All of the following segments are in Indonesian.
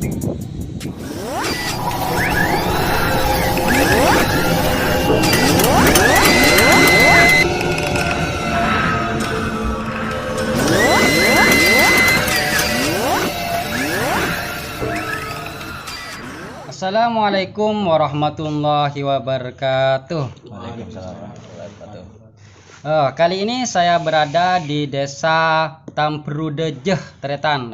Assalamualaikum warahmatullahi wabarakatuh. Waalaikumsalam warahmatullahi wabarakatuh. Kali ini saya berada di Desa Tamprudejeh, Tretan,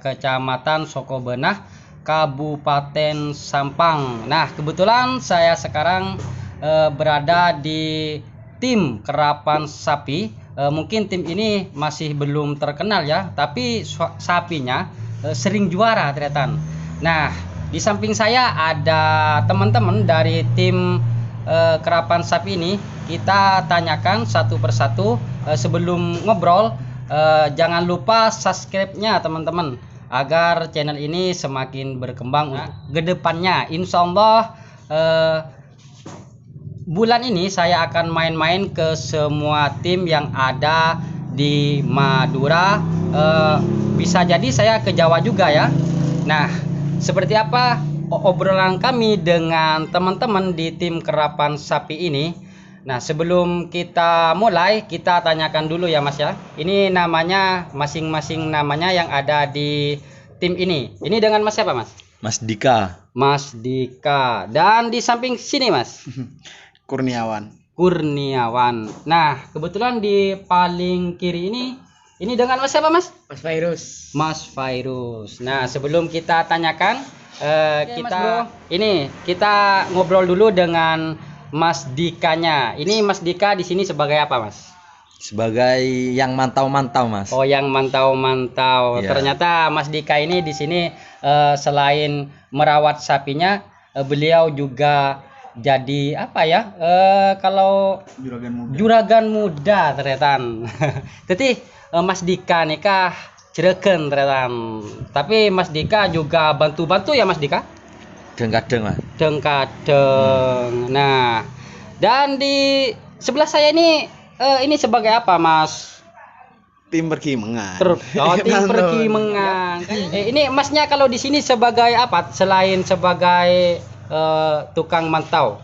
Kecamatan Sokobenah, Kabupaten Sampang. Nah, kebetulan saya sekarang berada di tim kerapan sapi. Mungkin tim ini masih belum terkenal ya, tapi sapinya sering juara, Tretan. Nah, di samping saya ada teman-teman dari tim kerapan sapi ini. Kita tanyakan satu persatu. Sebelum ngobrol, jangan lupa subscribe-nya teman-teman, agar channel ini semakin berkembang ke depannya. Insya Allah bulan ini saya akan main-main ke semua tim yang ada di Madura. Bisa jadi saya ke Jawa juga ya. Nah, seperti apa obrolan kami dengan teman-teman di tim kerapan sapi ini? Nah, sebelum kita mulai, kita tanyakan dulu ya Mas ya. Ini namanya, masing-masing namanya yang ada di tim ini. Ini dengan Mas siapa Mas? Mas Dika. Mas Dika. Dan di samping sini Mas? Kurniawan. Nah, kebetulan di paling kiri ini dengan Mas siapa Mas? Mas Virus. Mas Virus. Nah, sebelum kita tanyakan, kita ngobrol dulu dengan Mas Dikanya. Ini Mas Dika di sini sebagai apa, Mas? Sebagai yang mantau-mantau, Mas. Oh, yang mantau-mantau. Ya. Ternyata Mas Dika ini di sini selain merawat sapinya, beliau juga jadi apa ya? Kalau juragan muda ternyata. Jadi Mas Dika nikah Cireken ternyata. Tapi Mas Dika juga bantu-bantu ya Mas Dika? Kadang-kadang, Mas. Kadang-kadang. Nah, dan di sebelah saya ini sebagai apa Mas? Tim Perkimengan. Tim Perkimengan. Ini Masnya kalau di sini sebagai apa? Selain sebagai tukang mantau.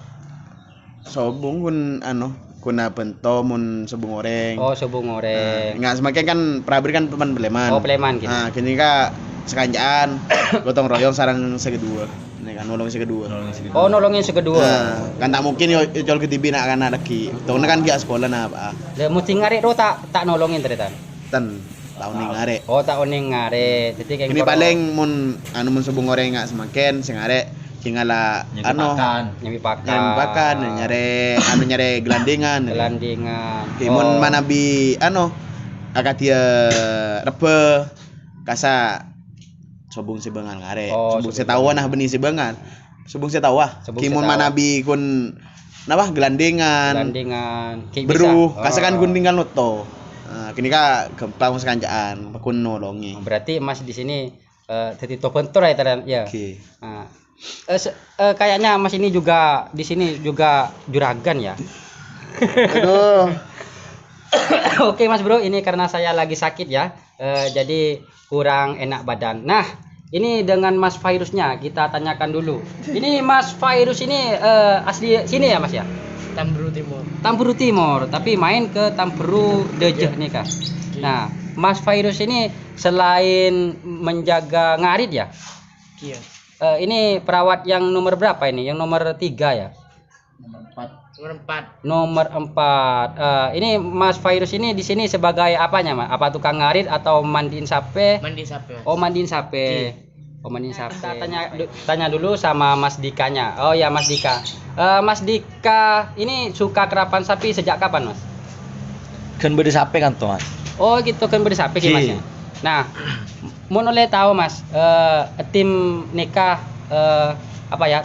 Sobung kun bento mun sebung goreng. Oh, sebung goreng. Nggak semakin kan prabri kan teman Peleman. Oh, Peleman gitu. Nah, kini ka sekanjaan gotong royong sarang segedua. Nih kan nolong segedua. Oh, nolongin segedua. Nah, kan tak mungkin yo jol ke tibi nak kan lagi. Tungna kan dia sekolah na apa. Lah mesti ngarik ro tak nolongin ternyata. Ten tahun ning arek. Oh, tak oning ngarik. Jadi kayak Ini paling mun mun sebung goreng nggak semakin sing arek tinggal nyami pakan nyare gelandingan kimun manabi akatia rebe kasa sobung sebengan ngare sobung setawa nah benih sebengan sobung setawa kimun manabi kun napa gelandingan beru kasa kan kun tinggal noto kini ka gemplang sekanjaan kun nolongi. Berarti Mas di sini jadi topentor ya. Okay. Nah, kayaknya Mas ini juga di sini juga juragan ya. Aduh. Oke Mas Bro, ini karena saya lagi sakit ya, jadi kurang enak badan. Nah, ini dengan Mas Virusnya kita tanyakan dulu. Ini Mas Virus ini asli sini ya Mas ya? Tamburu Timur, tapi main ke Tamprudejeh nih Kak. Nah, Mas Virus ini selain menjaga ngarit ya? Iya. Ini perawat yang nomor berapa ini? Yang nomor 3 ya? Nomor 4. Ini Mas Virus ini di sini sebagai apanya, Mas? Apa tukang ngarit atau mandiin sapi? Oh, mandiin sapi. Kita tanya dulu sama Mas Dikanya. Oh ya, Mas Dika. Mas Dika ini suka kerapan sapi sejak kapan, Mas? Kan beda sapi kan tuh, Mas. Oh, gitu kan beda sapi ki, Mas. Nah, mau boleh tahu Mas, tim nikah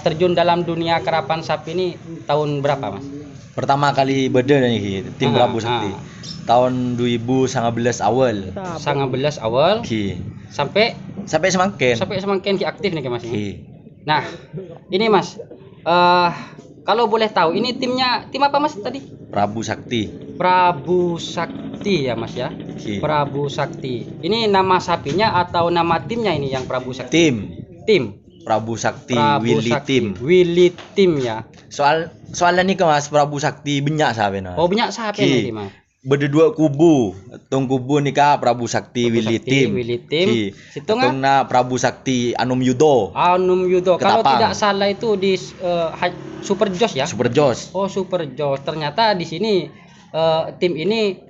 terjun dalam dunia kerapan sapi ini tahun berapa Mas? Pertama kali beda nih tim Prabu Sakti. Tahun 2019 awal. 19 awal. Sampai semakin ki aktif nih Mas. Nah, ini Mas, kalau boleh tahu ini tim apa Mas tadi? Prabu Sakti. Prabu Sakti ya Mas ya. Prabu Sakti. Ini nama sapinya atau nama timnya ini yang Prabu Sakti? Tim. Tim. Prabu Sakti Prabu Willy Sakti. Tim. Willy Tim ya. Soalnya nih Mas Prabu Sakti banyak sahabat Mas. Oh banyak siapa ini Mas? Beda dua kubu. Tong kubu nika Prabu Sakti Willy Tim. Willy Tim. Situ na Prabu Sakti Anum Yudo. Anum Yudo. Kalau Ketapang. tidak salah itu di Super Joss ya. Super Joss. Oh Super Joss. Ternyata di sini tim ini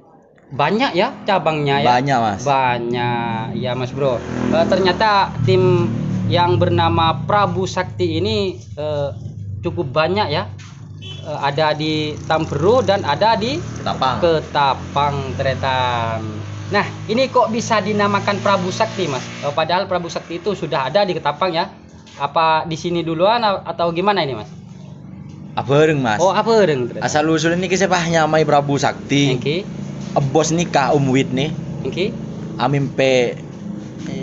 banyak ya cabangnya ya. Banyak Mas. Banyak ya Mas Bro. Ternyata tim yang bernama Prabu Sakti ini cukup banyak ya. Ada di Tambero dan ada di Ketapang Tretan. Nah, ini kok bisa dinamakan Prabu Sakti, Mas? Padahal Prabu Sakti itu sudah ada di Ketapang ya. Apa di sini duluan atau gimana ini, Mas? Abareng Mas. Oh, abareng. Asal usul ini kisah nyamai Prabu Sakti. Oke. Bos nikah Wit nih. Oke. Amin pe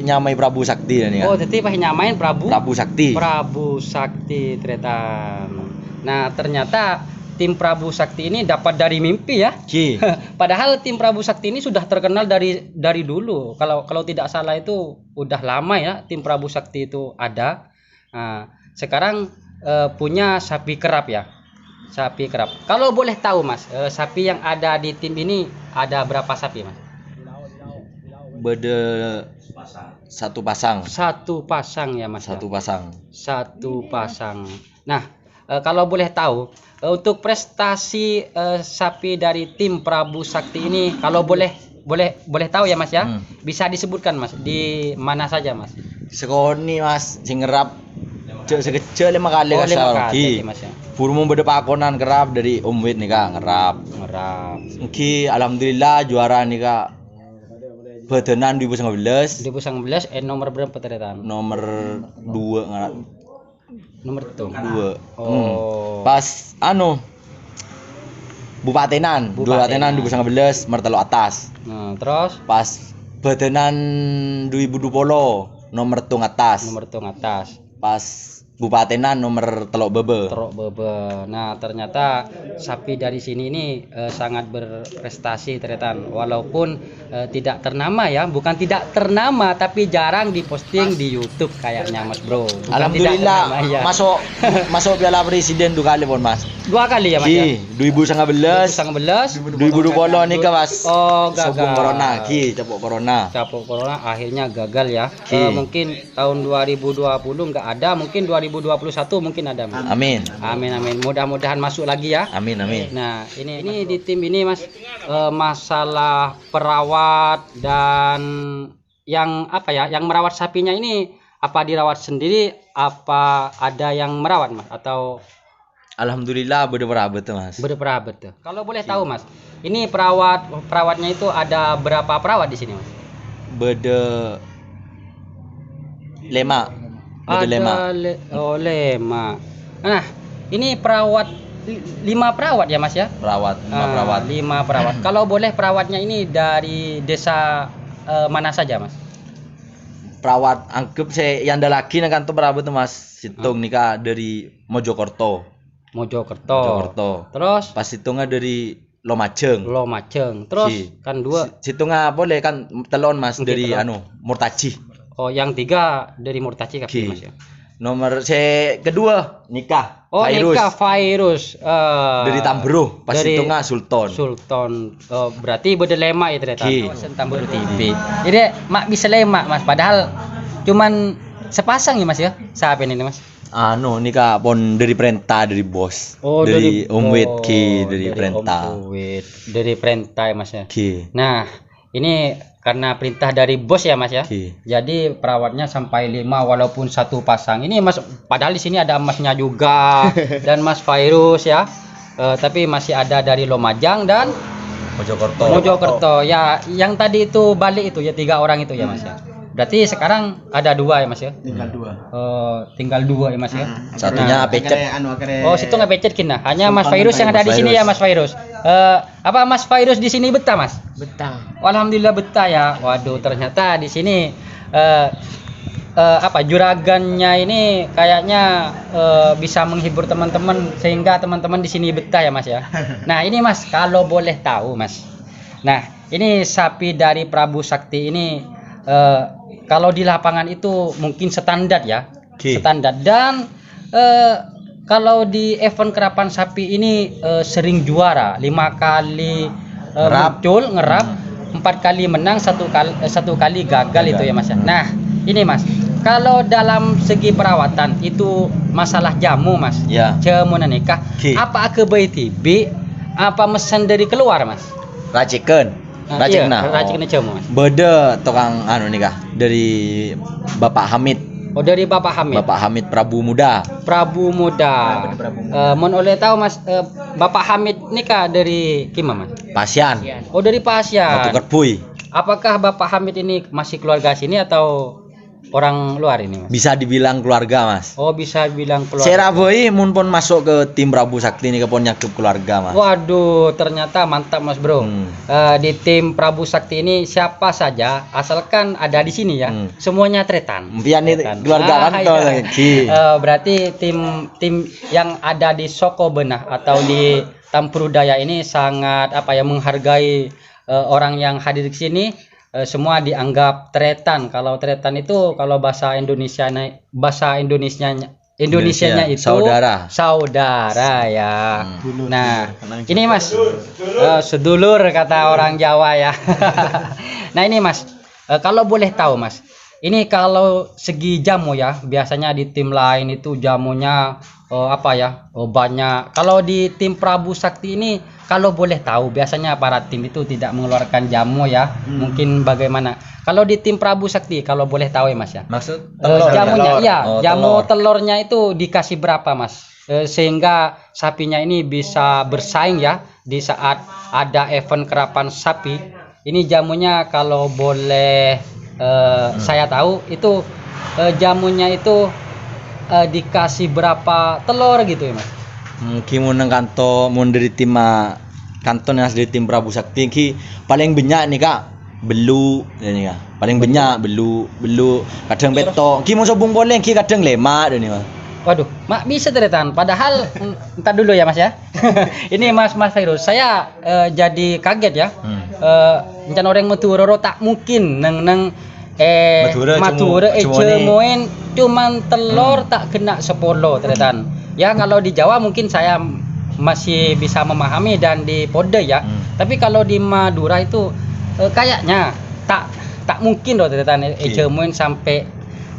nyamai Prabu Sakti nih. Oh, jadi pas nyamain Prabu Sakti. Prabu Sakti Tretan. Nah, ternyata tim Prabu Sakti ini dapat dari mimpi ya. Padahal tim Prabu Sakti ini sudah terkenal dari dulu. Kalau tidak salah itu udah lama ya tim Prabu Sakti itu ada. Nah, sekarang punya sapi kerap ya. Sapi kerap. Kalau boleh tahu Mas, sapi yang ada di tim ini ada berapa sapi Mas? Beda satu pasang. Satu pasang ya Mas. Satu pasang. Satu pasang. Nah, kalau boleh tahu untuk prestasi sapi dari tim Prabu Sakti ini, kalau boleh tahu ya Mas ya, bisa disebutkan Mas di mana saja Mas? Sekoni Mas, sing ngerap sekecil 5 kali Oh, 5 kasar. kali Mas ya. Burung beda pakonan kerap dari Wit nih Kak, ngerap. Ki alhamdulillah juara nih Kak. Betenan 2019. 2019 nomor berapa Tretan? Nomor 2 ngarap. Nomor 2. Oh. Pas Bupatenan 2019 mertelo atas. Nah, terus Pas Betenan 2020 nomor tung atas. Pas Bupatenan nomor telok bebe. Nah, ternyata sapi dari sini ini sangat berprestasi Tretan. Walaupun tidak ternama ya, bukan tidak ternama tapi jarang diposting di YouTube kayaknya Mas Bro. Bukan Alhamdulillah ya. masuk Piala Presiden 2 kali pun Mas. 2 kali ya Mas ya. 2019 2020 nih Mas. Oh, gagal. Sebelum corona capuk corona akhirnya gagal ya. Mungkin tahun 2020 enggak ada, mungkin 2021 mungkin ada Mas. Amin. Mudah-mudahan masuk lagi ya. Amin. Nah, ini di tim ini Mas, masalah perawat dan yang yang merawat sapinya ini apa dirawat sendiri, apa ada yang merawat Mas atau Alhamdulillah berperawat Mas. Berperawat tuh. Kalau boleh tahu Mas, ini perawatnya itu ada berapa perawat di sini Mas? Beda 5. Lima. Nah, ini 5 perawat ya Mas ya? 5 perawat. Kalau boleh perawatnya ini dari desa mana saja Mas? Perawat anggap saya yang ada lagi nih kantor perawat tuh Mas. Situng nikah dari Mojokerto. Terus pas hitungnya dari Lomajeng. Terus kan 2. Hitungnya boleh kan telon Mas dari Murtaji. Oh, yang 3 dari Murtaji Mas ya. Nomor kedua nikah. Oh, nikah Virus. Dari Tambero, pas hitungnya Sultan. Berarti beda lema ya ternyata. Tambero TV. Jadi mak bisa lema Mas, padahal cuman sepasang ya Mas ya. Siapa ini Mas? Nikah pon dari perintah dari bos. Oh, dari Wit dari perintah. Dari perintah ya Mas ya. Nah, ini karena perintah dari bos ya Mas ya. Jadi perawatnya sampai 5 walaupun satu pasang. Ini Mas, padahal di sini ada Masnya juga dan Mas Virus ya. Tapi masih ada dari Lumajang dan Mojokerto. Ya, yang tadi itu balik itu ya 3 orang itu ya Mas ya. Berarti sekarang ada 2 ya Mas ya? Tinggal 2 ya Mas ya. Satunya pecet. Oh, situ nggak pecet kina. Hanya Mas Virus yang ada di sini ya Mas Virus. Apa Mas Virus di sini betah Mas? Betah. Alhamdulillah betah ya. Waduh, ternyata di sini juragannya ini kayaknya bisa menghibur teman-teman sehingga teman-teman di sini betah ya Mas ya. Nah, ini Mas kalau boleh tahu Mas. Nah, ini sapi dari Prabu Sakti ini kalau di lapangan itu mungkin standar ya. standar. Dan kalau di event kerapan sapi ini sering juara, 5 kali muncul ngerap, 4 kali menang, satu kali gagal itu ya Mas. Nah ini Mas, kalau dalam segi perawatan itu masalah jamu Mas, jamu nikah, apa kebaik apa mesen dari keluar Mas? Racikan jamu Mas. Beda tukang nikah dari Bapak Hamid. Oh dari Bapak Hamid. Bapak Hamid Prabu Muda. Mohon oleh tahu Mas, Bapak Hamid nikah dari Kima Mas? Pasian. Oh dari Pasian. Batu Kerpui. Apakah Bapak Hamid ini masih keluarga sini atau orang luar ini Mas? Bisa dibilang keluarga Mas. Oh bisa bilang keluarga. Seraboi mun pun masuk ke tim Prabu Sakti ini kepon nyakup keluarga Mas. Waduh ternyata mantap Mas Bro. Di tim Prabu Sakti ini siapa saja asalkan ada di sini ya, semuanya tretan. Pian ini keluarga kan berarti tim yang ada di Soko Benah atau di Tamprudaya ini sangat menghargai orang yang hadir di sini. Semua dianggap tretan. Kalau tretan itu kalau bahasa Indonesianya itu saudara ya. Nah ini Mas, sedulur kata orang Jawa ya. Nah ini Mas, kalau boleh tahu Mas, ini kalau segi jamu ya, biasanya di tim lain itu jamunya banyak. Kalau di tim Prabu Sakti ini, kalau boleh tahu, biasanya para tim itu tidak mengeluarkan jamu ya. Mungkin bagaimana? Kalau di tim Prabu Sakti, kalau boleh tahu ya Mas ya. Maksud jamunya, iya, jamu telurnya itu dikasih berapa Mas? Sehingga sapinya ini bisa bersaing ya di saat ada event kerapan sapi. Ini jamunya kalau boleh saya tahu itu jamunya itu dikasih berapa telur gitu ya Mas? Mungkin mun dari tim kanton yang dari tim Prabu Sakti ki paling banyak nih Kak belu ini Kak. Paling banyak belu kadang beto. Ki mau sobung boleh ki kadang lemak dan ini Mas. Waduh, mak bisa tretan. Padahal entar dulu ya Mas ya. Ini Mas Fairuz, saya jadi kaget ya. Encan orang Maturoro tak mungkin neng Madura cemoin cuman telur tak kena 10 tretan. Ya kalau di Jawa mungkin saya masih bisa memahami dan di Pode ya. Tapi kalau di Madura itu kayaknya tak mungkin loh tretan cemoin sampai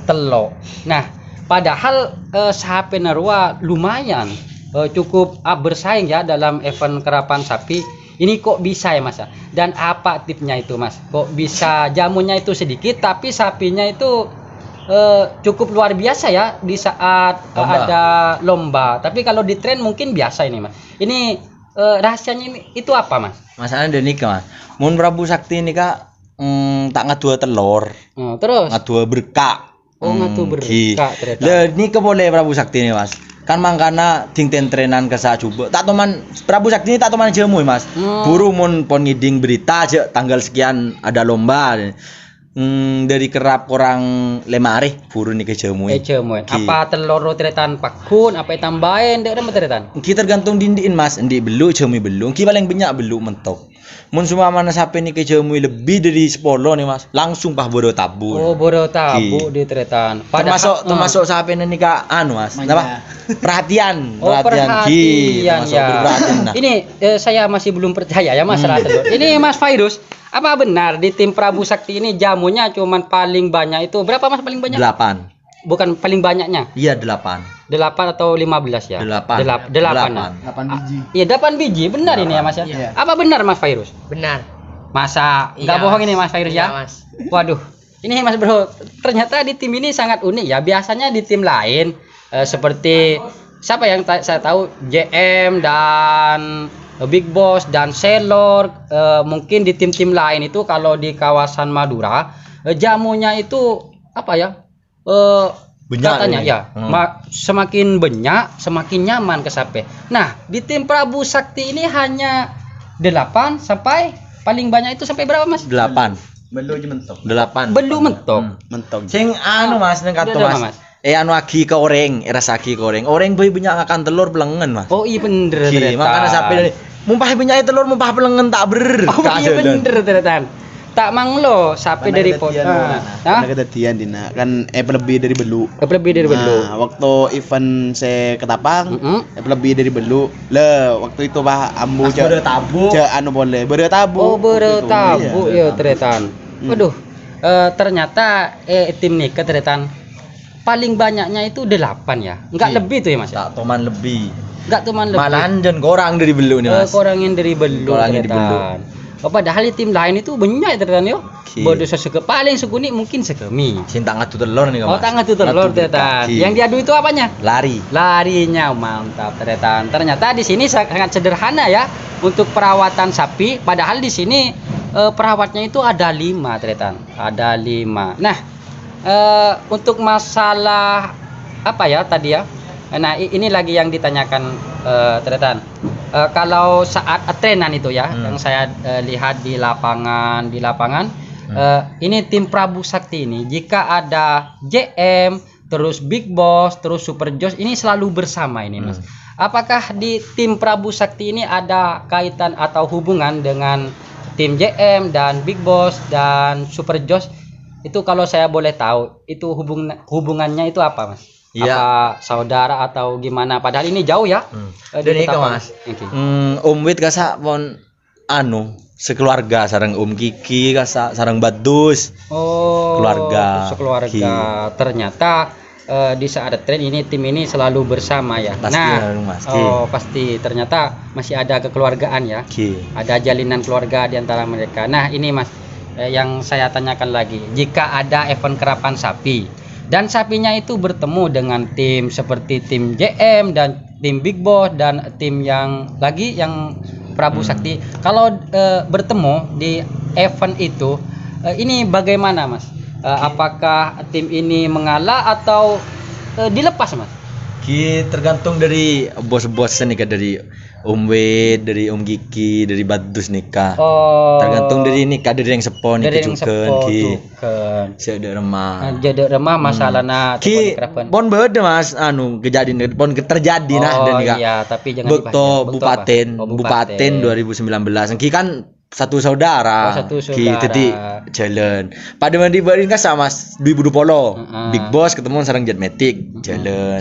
telur. Nah, padahal sapi narua lumayan cukup bersaing ya dalam event kerapan sapi. Ini kok bisa ya Mas? Dan apa tipnya itu Mas? Kok bisa jamunya itu sedikit tapi sapinya itu cukup luar biasa ya di saat ada lomba. Tapi kalau di tren mungkin biasa ini Mas. Ini rahasianya ini itu apa Mas? Masalahnya Denika Mas. Mun Prabu Sakti ini Kak tak ngadua telur. Terus ngadua berkak. Oh ngadua berkak ternyata. Lah ini boleh Prabu Sakti ini Mas. Kan mangkana ting trenan kesa coba tak teman Prabu Sakti ini tak teman jamu Mas. Buru mun pon ngiding berita aja tanggal sekian ada lomba. Dari kerap orang lemari buru nih ke jamu. Apa telur tretan pakun apa tambahin dek tretan? Kita tergantung dindiin Mas, ndi belu jamu belu. Ki paling banyak belu mentok. Mun semua mana sapi nih ke jamu lebih dari 10 nih Mas, langsung pah bodo tabu. Oh bodo tabu di tretan. Termasuk sapi nih Kak Mas. Apa? Perhatian. Perhatian ya. Nah. Ini saya masih belum percaya ya masalah telur. Ini Mas Fairuz, apa benar di tim Prabu Sakti ini jamunya cuman paling banyak itu berapa Mas paling banyak? 8. Bukan paling banyaknya? Iya 8. 8 atau 15 ya? 8 biji. Iya 8 biji benar 8. Ini ya Mas ya? Iya. Apa benar Mas Fairuz? Benar. Masa nggak bohong ini Mas Fairuz ya? Mas. Waduh, ini Mas Bro, ternyata di tim ini sangat unik ya. Biasanya di tim lain seperti siapa yang saya tahu JM dan Big Boss dan Sailor, mungkin di tim-tim lain itu kalau di kawasan Madura jamunya itu apa ya? Katanya ya, semakin banyak semakin nyaman ke sapi. Nah, di tim Prabu Sakti ini hanya 8 sampai paling banyak itu sampai berapa Mas? 8. Belu aja mentok. 8. Belu mentok. Mentok. Sing Mas nang kanto Mas. Anu agi ke oreng, rasa agi ke oreng. Oreng boy banyak akan telur pelengen Mas. Oh iya bener. Makanya sapi dari mumpah banyak telur mumpah pelengen tak ber. Oh iya bener ternyata. tak manglo sapi dari potong. Nah, kedatian dina kan lebih dari belu. Lebih dari belu. Nah, waktu event se ketapang, lebih dari belu. Le, waktu itu bah ambu Bere tabu. anu boleh. Bere tabu. Oh, bere tabu ya tretan. Waduh. Ternyata tim nikah tretan paling banyaknya itu 8 ya. Enggak lebih tuh ya Mas. Tak toman lebih. Enggak teman lebih. Malahan jen korang dari belu nih Mas. Korangin dari belu. Korangin di belu. Padahal di tim lain itu banyak tretan yo. Bodoh seseke paling sekuni mungkin sekemi. Cinta ngatu telur nih Mas. Oh, tangan tuh telur tretan. Yang diadu itu apanya? Lari. Larinya mantap tretan. Ternyata di sini sangat sederhana ya untuk perawatan sapi. Padahal di sini perawatnya itu ada 5 tretan. Ada 5. Nah, untuk masalah apa ya tadi ya? Nah, ini lagi yang ditanyakan tretan. Kalau saat trenan itu ya, yang saya lihat di lapangan, ini tim Prabu Sakti ini jika ada JM, terus Big Boss, terus Super Josh ini selalu bersama ini Mas. Apakah di tim Prabu Sakti ini ada kaitan atau hubungan dengan tim JM dan Big Boss dan Super Josh? Itu kalau saya boleh tahu, itu hubungannya itu apa Mas? Iya. Apa saudara atau gimana? Padahal ini jauh ya. Dan ini Mas. Om Wit kasa pon anu sekeluarga sareng Om Kiki kasa sareng Badus. Oh, keluarga. Sekeluarga. Ternyata di saat ada tren ini tim ini selalu bersama ya. Pasti, pasti. Ternyata masih ada kekeluargaan ya. Ada jalinan keluarga di antara mereka. Nah, ini Mas yang saya tanyakan lagi. Jika ada event kerapan sapi dan sapinya itu bertemu dengan tim seperti tim JM dan tim Big Boss dan tim yang lagi yang Prabu Sakti. Kalau bertemu di event itu, ini bagaimana Mas? Apakah tim ini mengalah atau dilepas Mas? Tergantung dari bos-bos nih dari Om Wed, dari Om Kiki, dari Badus nikah. Tergantung dari nikah dari yang sepon itu juga Jadi remah masalahna pon beda Mas kejadian pon terjadi dan nikah. Iya, tapi jangan Bupaten 2019. Ki kan satu saudara. Jadi jalan. Pada mandi barin kan sama 2020. Big Boss ketemu sareng Jetmatic jalan.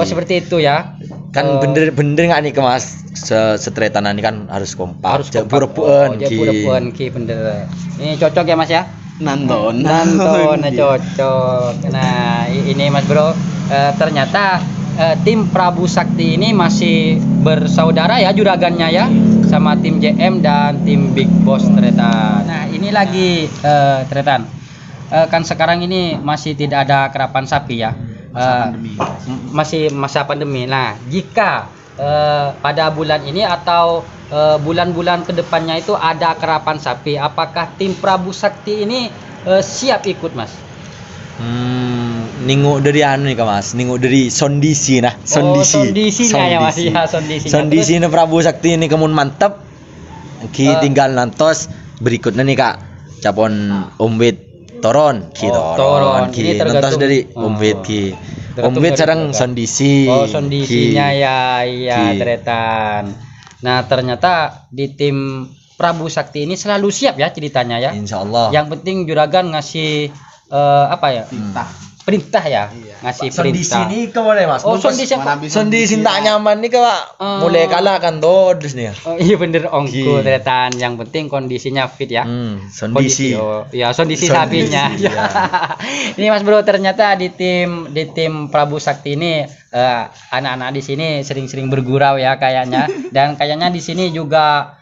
Seperti itu ya. Kan bener enggak nih ke Mas setretan ini kan harus kompak. Pura-puan ki bener. Ini cocok ya Mas ya? Nonton cocok. Nah, ini Mas Bro, ternyata tim Prabu Sakti ini masih bersaudara ya juragannya ya sama tim JM dan tim Big Boss tretan. Nah, ini lagi tretan. Kan sekarang ini masih tidak ada kerapan sapi ya. Masih masa pandemi. Nah, jika pada bulan ini atau bulan-bulan kedepannya itu ada kerapan sapi, apakah tim Prabu Sakti ini siap ikut Mas? Ningu dari anu nih Mas, ningu dari sondisi nah. Sondisinya ya Mas ya, sondisi Prabu Sakti ini kemun mantep. Tinggal nantos berikutnya nih Kak. Capon Om Wid Toron nantos dari Om Wid Om Wid sareng sondisi. Sondisinya ya tretan. Nah, ternyata di tim Prabu Sakti ini selalu siap ya ceritanya ya. Insyaallah. Yang penting juragan ngasih perintah ya. Iya. Ngasih perintah. Sondisi ini kemana Mas? Sondisi tak nyaman nih Kak. Mulai kalah kan terus nih. Iya bener ongku tretan. Yang penting kondisinya fit ya. Sondisi. Sondisi sapinya. Ini Mas Bro, ternyata di tim Prabu Sakti ini anak-anak di sini sering-sering bergurau ya kayaknya. Dan kayaknya di sini juga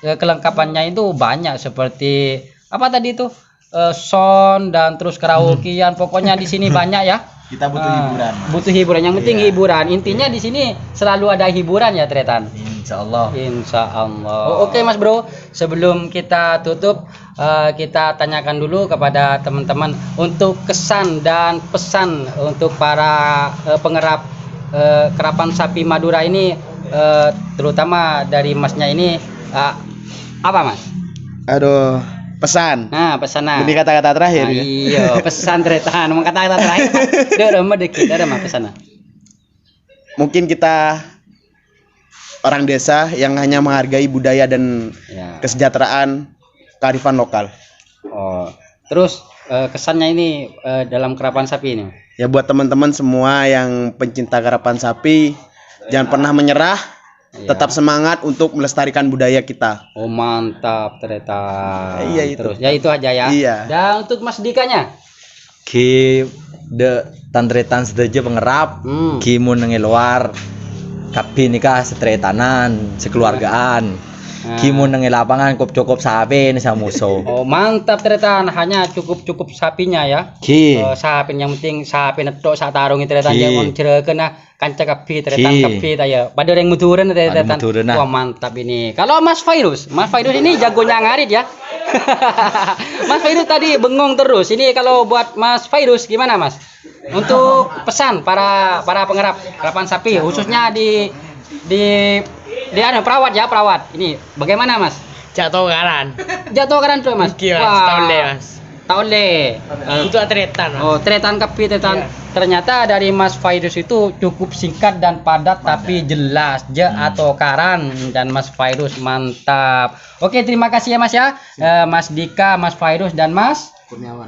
kelengkapannya itu banyak seperti apa tadi itu? Sound dan terus karaokean, pokoknya di sini banyak ya. Kita butuh hiburan. Butuh hiburan, yang penting hiburan. Intinya di sini selalu ada hiburan ya tretan. Insyaallah. Oke Mas Bro, sebelum kita tutup kita tanyakan dulu kepada teman-teman untuk kesan dan pesan untuk para pengerap kerapan sapi Madura ini, terutama dari Masnya ini apa Mas? Pesan. Nah, pesan. Ini kata-kata terakhir ya. Iya, pesan tretan. Mau kata-kata terakhir. Ada mah pesan. Mungkin kita orang desa yang hanya menghargai budaya dan kesejahteraan kearifan lokal. Oh, terus kesannya ini dalam karapan sapi ini? Ya buat teman-teman semua yang pencinta karapan sapi, jangan pernah menyerah, tetap semangat untuk melestarikan budaya kita. Oh mantap ternyata. Iya itu. Terus ya itu aja ya. Iya. Dan untuk Mas Dikanya? Ki de tantretan sedaja pengerap, ki mun ngeluar kapi nikah setretanan, sekeluargaan. Ki mun nang lapangan cukup sapi nih sama musuh. Oh mantap ternyata, hanya cukup sapinya ya. Ki. Sapi yang penting sapi netok sak tarung ternyata dia mun jerekeun kanca kapi ternyata kapi ta ya. Pada yang muturen ternyata. Wah mantap ini. Kalau Mas Fairuz ini jagonya ngarit ya. Mas Fairuz tadi bengong terus. Ini kalau buat Mas Fairuz gimana Mas? Untuk pesan para pengerap karapan sapi khususnya di perawat ya, perawat. Ini bagaimana Mas? Jatuh karan Tuh Mas. Tahun le Mas. Tahun le. Itu tretan. Oh, tretan kapi tretan. Ternyata dari Mas Fairuz itu cukup singkat dan padat tapi jelas atau karan, dan Mas Fairuz mantap. Oke, terima kasih ya Mas ya. Mas Dika, Mas Fairuz dan Mas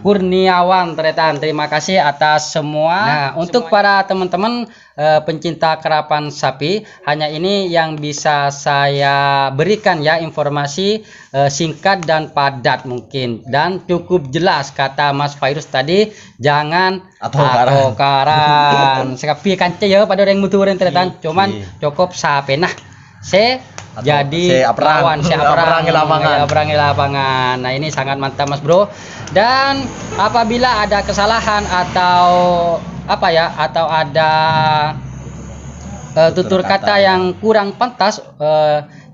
Kurniawan Tretan. Terima kasih atas semua. Nah, untuk para teman-teman pencinta karapan sapi, hanya ini yang bisa saya berikan ya, informasi singkat dan padat mungkin dan cukup jelas kata Mas Fairuz tadi, jangan atau karan. Sekapi kance ya pada orang muturin Tretan, cuman cukup sapenah jadi perawan perangi lapangan. Nah ini sangat mantap Mas Bro. Dan apabila ada kesalahan atau atau ada tutur kata yang kurang pantas,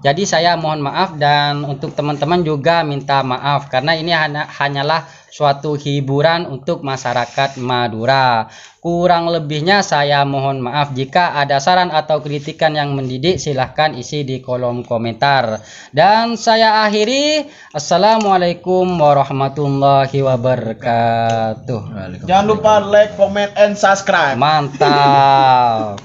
jadi saya mohon maaf, dan untuk teman-teman juga minta maaf karena ini hanyalah suatu hiburan untuk masyarakat Madura. Kurang lebihnya saya mohon maaf. Jika ada saran atau kritikan yang mendidik, silahkan isi di kolom komentar. Dan saya akhiri, assalamualaikum warahmatullahi wabarakatuh. Jangan lupa like, comment, and subscribe. Mantap.